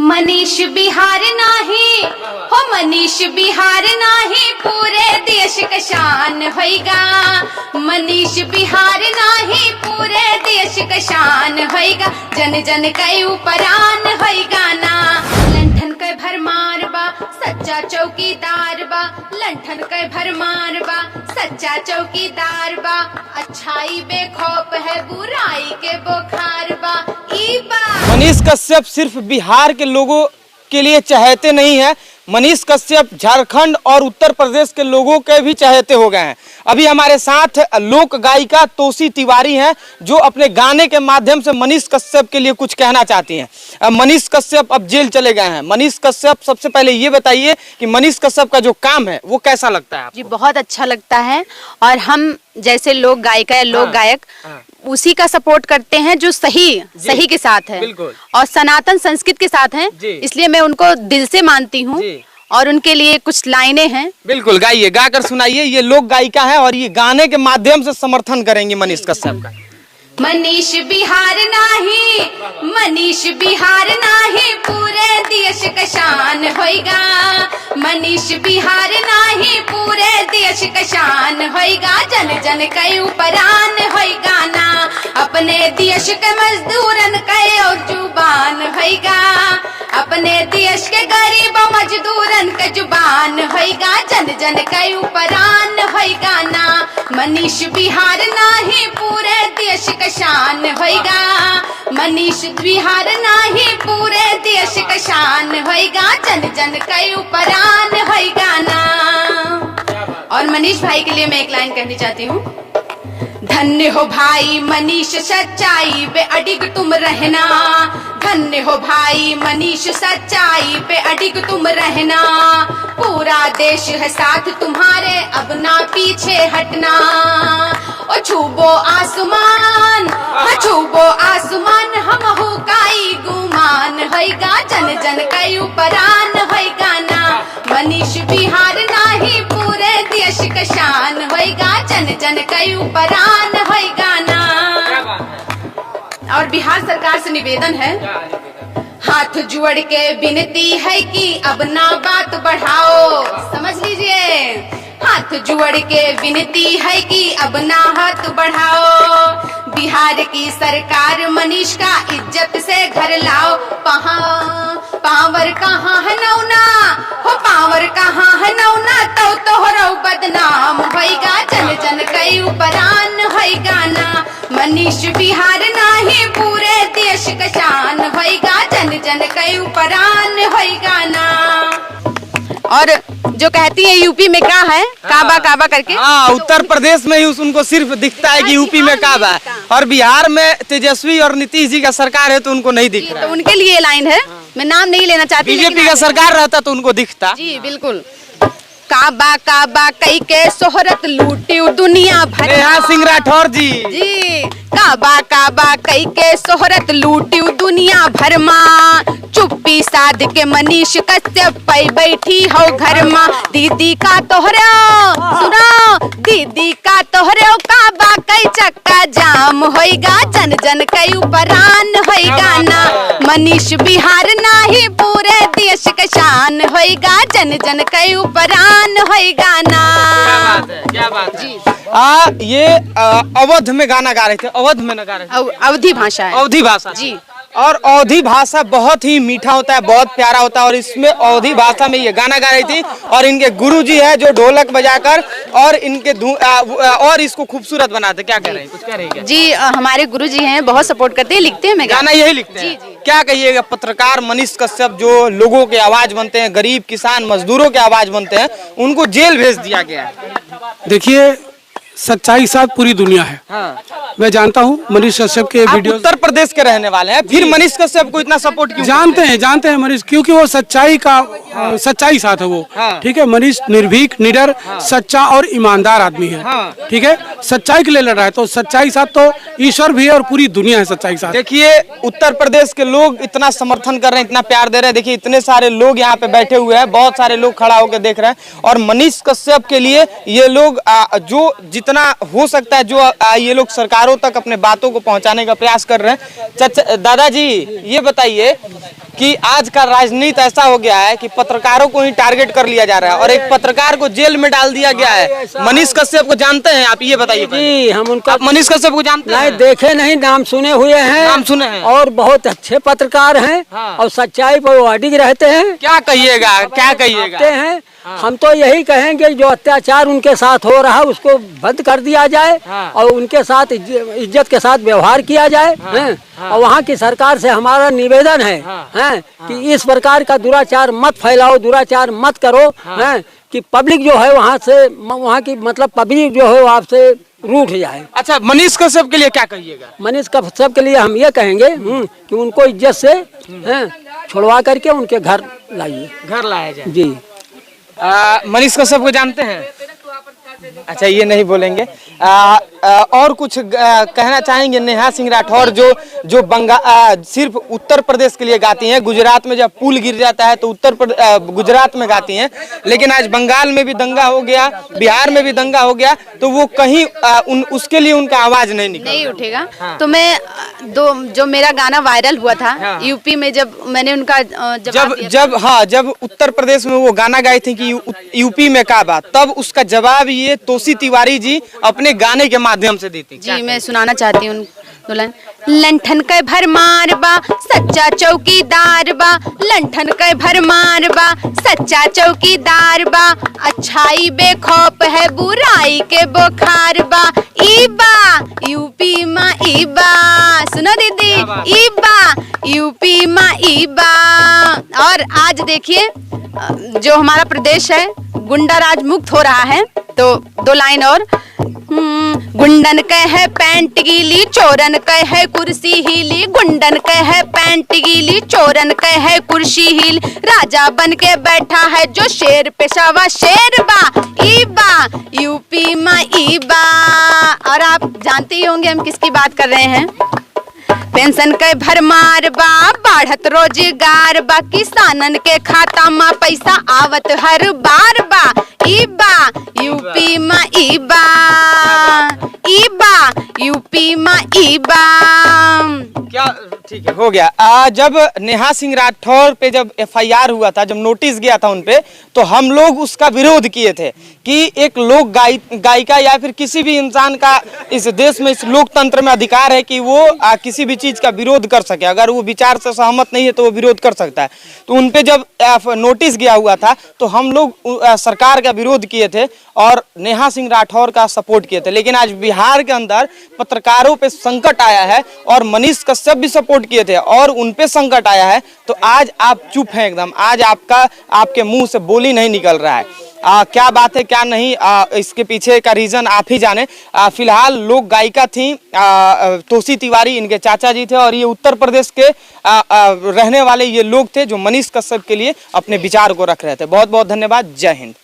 मनीष बिहार नाही हो, मनीष बिहार नाही, पूरे देश का शान होएगा। मनीष बिहार नाही, पूरे देश का शान होएगा। जन जन के ऊपरान होएगा ना। लंठन के भरमार बा, सच्चा चौकीदार बा। लंठन के भरमार बा, सच्चा चौकीदार बा। अच्छाई बेखौफ है, बुराई के बुखार बा। ई बा मनीष कश्यप सिर्फ बिहार के लोगों के लिए चहेते नहीं है, मनीष कश्यप झारखंड और उत्तर प्रदेश के लोगों के भी चहेते हो गए हैं। अभी हमारे साथ लोक गायिका तोसी तिवारी हैं, जो अपने गाने के माध्यम से मनीष कश्यप के लिए कुछ कहना चाहती हैं। मनीष कश्यप अब जेल चले गए हैं। मनीष कश्यप, सबसे पहले ये बताइए कि मनीष कश्यप का जो काम है वो कैसा लगता है आपको? जी बहुत अच्छा लगता है, और हम जैसे लोक गायिका या लोक गायक उसी का सपोर्ट करते हैं जो सही के साथ है और सनातन संस्कृत के साथ है। इसलिए मैं उनको दिल से मानती हूँ और उनके लिए कुछ लाइनें हैं। बिल्कुल गाइए, गाकर सुनाइए। ये लोक गायिका है और ये गाने के माध्यम से समर्थन करेंगे मनीष कश्यप का। मनीष बिहार नाही, मनीष बिहार नाही, पूरे देश का शान होएगा। मनीष बिहार नाही, पूरे देश का शान होएगा। जन जन के ऊपरान होएगा ना। अपने देश के मजदूरन के और जुबान होएगा। अपने देश के गरीब मजदूरन के जुबान होएगा। जन जन के ऊपरान होएगा ना। मनीष बिहार नाही, पूरे देश का शान होएगा। मनीष बिहार नाही, पूरे देश का शान होएगा। जन जन के ऊपरान होएगा ना। और मनीष भाई के लिए मैं एक लाइन कहनी चाहती हूँ। धन्य हो भाई मनीष, सच्चाई पे अडिग तुम रहना। धन्य हो भाई मनीष, सच्चाई पे अडिग तुम रहना। पूरा देश है साथ तुम्हारे, अब ना पीछे हटना। ओ छूबो आसमान, छूबो आसमान, हम हो काई गुमान होएगा। जन जन के ऊपरान होएगा ना। मनीष बिहार नाही, पूरे देश का शान होएगा। जन जन के ऊपरान होएगा ना। और बिहार सरकार से निवेदन है, हाथ जोड़ के विनती है कि अब ना बात बढ़ाओ। समझ लीजिए, हाथ जोड़ के विनती है कि अब ना हाथ बढ़ाओ। बिहार की सरकार मनीष का इज्जत से घर लाओ। पावर कहाँ है नौना हो, पावर कहाँ है नौना, तो तोहरो बदनाम होएगा। जन जन के ऊपरान होएगा ना। मनीष बिहार नाही, पूरे देश का शान होएगा। जन जन के ऊपरान होएगा ना। और जो कहती है यूपी में क्या है, काबा काबा करके। हाँ, उत्तर प्रदेश में ही उनको सिर्फ दिखता है कि यूपी में काबा है, और बिहार में तेजस्वी और नीतीश जी का सरकार है तो उनको नहीं दिख रहा। तो उनके लिए लाइन है, मैं नाम नहीं लेना चाहती। बीजेपी का सरकार रहता तो उनको दिखता। जी बिल्कुल। काबा काबा कई के शोहरत लूटी दुनिया भर। नेहा सिंह राठौर जी। काबा काबा कई के शोहरत लूटी दुनिया भर माँ। चुप्पी साध के मनीष कश्यप पे बैठी हो घर माँ। दीदी का तोहरो सुनो, दीदी का तोहरो काबा कई चक्का जाम होएगा। जन जन के ऊपरान होएगा ना। मनीष बिहार नाही, पूरे देश का शान होएगा। जन जन के ऊपरान होएगा ना। क्या बात है। ये अवध में गाना गा रहे थे, अवध में न गा रहे थे। अवधी भाषा है। अवधी भाषा जी। और अवधी भाषा बहुत ही मीठा होता है, बहुत प्यारा होता है, और इसमें अवधी भाषा में ये गाना गा रही थी। और इनके गुरुजी है जो ढोलक बजाकर और इनके और इसको खूबसूरत बनाते। क्या कह रहे हैं, कुछ कह रहे हैं? जी हमारे गुरुजी हैं, बहुत सपोर्ट करते हैं, लिखते हैं। मैं गाना यही लिखते हैं। जी। क्या कहिएगा पत्रकार मनीष कश्यप, जो लोगों के आवाज बनते हैं, गरीब किसान मजदूरों के आवाज बनते हैं, उनको जेल भेज दिया गया है। देखिए, सच्चाई साथ पूरी दुनिया है। मैं जानता हूँ मनीष कश्यप के वीडियो। उत्तर प्रदेश के रहने वाले हैं, फिर मनीष कश्यप को इतना सपोर्ट क्यों? जानते हैं मनीष, क्योंकि वो सच्चाई साथ है वो। ठीक है, मनीष निर्भीक, निडर, सच्चा और ईमानदार आदमी है। ठीक है, सच्चाई के लिए लड़ रहा है, तो सच्चाई साथ तो ईश्वर भी है और पूरी दुनिया है सच्चाई साथ। देखिए, उत्तर प्रदेश के लोग इतना समर्थन कर रहे हैं, इतना प्यार दे रहे हैं। देखिए, इतने सारे लोग यहाँ पे बैठे हुए हैं, बहुत सारे लोग खड़ा होकर देख रहे हैं। और मनीष कश्यप के लिए ये लोग जो जितना हो सकता है जो ये लोग सरकारों तक अपने बातों को पहुंचाने का प्रयास कर रहे हैं। दादाजी ये बताइए कि आज का राजनीति ऐसा हो गया है कि पत्रकारों को ही टारगेट कर लिया जा रहा है और एक पत्रकार को जेल में डाल दिया गया है। मनीष कश्यप को जानते हैं आप? ये बताइए जी, हम उनका आप मनीष कश्यप को जानते हैं? नहीं, देखे नहीं, नाम सुने हुए हैं। नाम सुने हैं और बहुत अच्छे पत्रकार हैं। हाँ। और सच्चाई पर वो अडिग रहते हैं। क्या कहिएगा, क्या कहिएगा? हैं हम तो यही कहेंगे जो अत्याचार उनके साथ हो रहा है उसको बंद कर दिया जाए। हाँ। और उनके साथ इज्जत के साथ व्यवहार किया जाए। हैं? और वहाँ की सरकार से हमारा निवेदन है, हैं कि इस प्रकार का दुराचार मत फैलाओ, दुराचार मत करो। हैं कि पब्लिक जो है वहाँ की मतलब पब्लिक जो है वो आपसे रूठ जाए। अच्छा, मनीष कश्यप के लिए क्या कहिएगा? मनीष कश्यप के लिए हम ये कहेंगे कि उनको इज्जत से छुड़वा करके उनके घर लाइए, घर लाया जाए। जी। मनीष कश्यप को जानते हैं? अच्छा, ये नहीं बोलेंगे। और कुछ कहना चाहेंगे? नेहा सिंह राठौर जो सिर्फ उत्तर प्रदेश के लिए गाती हैं। गुजरात में जब पुल गिर जाता है तो गुजरात में गाती हैं, लेकिन आज बंगाल में भी दंगा हो गया, बिहार में भी दंगा हो गया, तो वो कहीं उसके लिए उनका आवाज नहीं उठेगा। हाँ। तो मैं जो मेरा गाना वायरल हुआ था। हाँ। यूपी में जब मैंने उनका जब उत्तर प्रदेश में वो गाना गाई थी कि यूपी में का बात, तब उसका जवाब ये तोसी तिवारी जी अपने गाने के माध्यम से देती। जी, मैं सुनाना चाहती हूँ दुल्हन। लंठन के भरमार बा सच्चा चौकीदार बा, लंठन के भरमार बा सच्चा चौकीदार बा, अच्छाई बेखौफ है बुराई के बुखार बा, ईबा यूपी मा ईबा। सुनो दीदी, ईबा यूपी मा ईबा। और आज देखिए जो हमारा प्रदेश है गुंडा राज मुक्त हो रहा है। तो 2 लाइन और। गुंडन के है पैंट गीली, चोरन के है कुर्सी हीली, गुंडन के है पैंट गीली, चोरन के है कुर्सी हील, राजा बन के बैठा है जो शेर पेशावा शेर बा, ईबा यूपी में ईबा। और आप जानते ही होंगे हम किसकी बात कर रहे हैं। पेंशन के भरमार बा बढ़त रोजगार बा, किसानन के खाता में पैसा आवत हर बार बा, ईबा यूपी में ईबा, ईबा यूपी में ईबा। क्या ठीक है, हो गया। जब नेहा सिंह राठौर पे जब FIR हुआ था, जब नोटिस गया था उनपे, तो हम लोग उसका विरोध किए थे कि एक लोक गायिका या फिर किसी भी इंसान का इस देश में, इस लोकतंत्र में अधिकार है कि वो किसी भी चीज का विरोध कर सके। अगर वो विचार से सहमत नहीं है तो वो विरोध कर सकता है। तो उनपे जब नोटिस गया हुआ था तो हम लोग सरकार का विरोध किए थे और नेहा सिंह राठौर का सपोर्ट किए थे। लेकिन आज बिहार के अंदर पत्रकारों पे संकट आया है और मनीष कश्यप भी सपोर्ट किए थे और उनपे संकट आया है, तो आज आप चुप हैं एकदम। आज आपके मुंह से बोली नहीं निकल रहा है। क्या बात है क्या नहीं, इसके पीछे का रीजन आप ही जाने। फिलहाल लोक गायिका थी तोसी तिवारी, इनके चाचा जी थे और ये उत्तर प्रदेश के रहने वाले ये लोग थे जो मनीष कश्यप के लिए अपने विचार को रख रहे थे। बहुत बहुत धन्यवाद। जय हिंद।